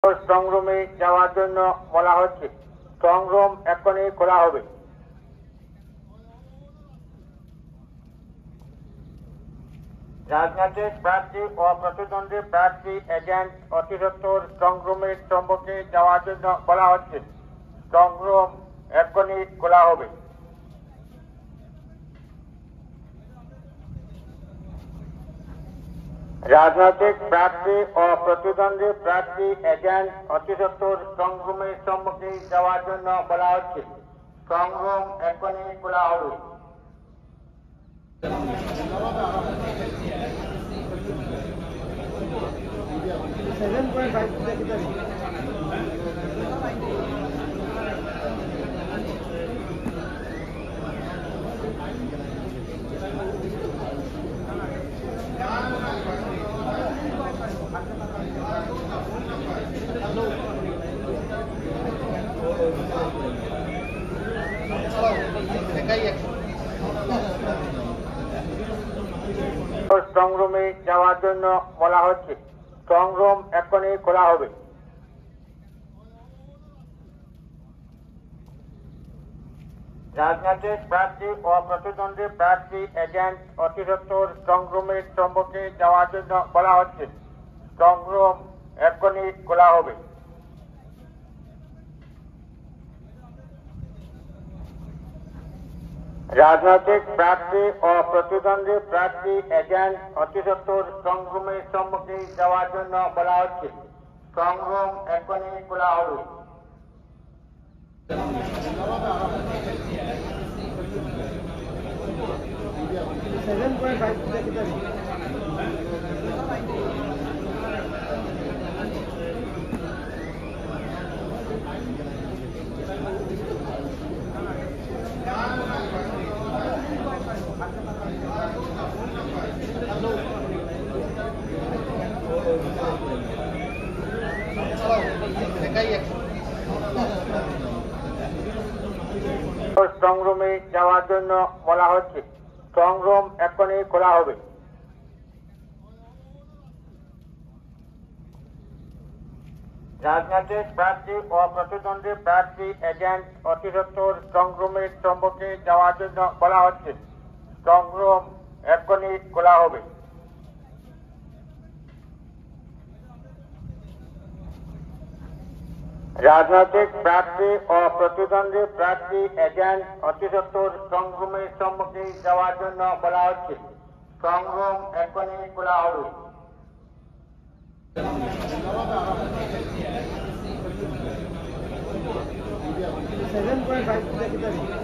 Strong রুমে যাওয়ার জন্য বলা হচ্ছে। স্ট্রং রুম এখনই খোলা হবে। রাজনৈতিক প্রার্থী ও প্রতিদ্বন্দ্বী প্রার্থী এজেন্ট অতি সত্বর স্ট্রং রুমের সম্মুখে যাওয়ার জন্য বলা হচ্ছে। স্ট্রং রুম এখনই খোলা হবে। রাজনৈতিক প্রার্থী ও প্রতিদ্বন্দ্বী প্রার্থী এজেন্ট অতি সত্বর স্ট্রং রুমের সম্মুখে যাওয়ার জন্য বলা হচ্ছে। স্ট্রং রুম এখনই খোলা হবে। স্ট্রং রুমে যাওয়ার জন্য বলা হচ্ছে। স্ট্রং রুম এখনই খোলা হবে। রাজনৈতিক প্রার্থী ও প্রতিদ্বন্দ্বী প্রার্থী এজেন্ট অতি সত্বর স্ট্রং রুমের সম্মুখে যাওয়ার জন্য বলা হচ্ছে। স্ট্রং রুম এখনই খোলা হবে। রাজনৈতিক প্রার্থী ও প্রতিদ্বন্দ্বী প্রার্থী এজেন্ট অতি সত্বর স্ট্রং রুমের সম্মুখে যাওয়ার জন্য বলা হচ্ছে। স্ট্রং রুম এখনই খোলা হবে। স্ট্রং রুমে যাওয়ার জন্য বলা হচ্ছে। স্ট্রং রুম এখনই খোলা হবে। রাজনৈতিক প্রার্থী ও প্রতিদ্বন্দ্বী প্রার্থী এজেন্ট অতি সত্বর স্ট্রং রুমের সম্মুখে যাওয়ার জন্য বলা হচ্ছে। স্ট্রং রুম এখনই খোলা হবে। রাজনৈতিক প্রার্থী ও প্রতিদ্বন্দ্বী প্রার্থী এজেন্ট অতি সত্বর স্ট্রং রুমের সম্মুখে যাওয়ার জন্য বলা হচ্ছে। স্ট্রং রুম এখনই খোলা হবে। $7.5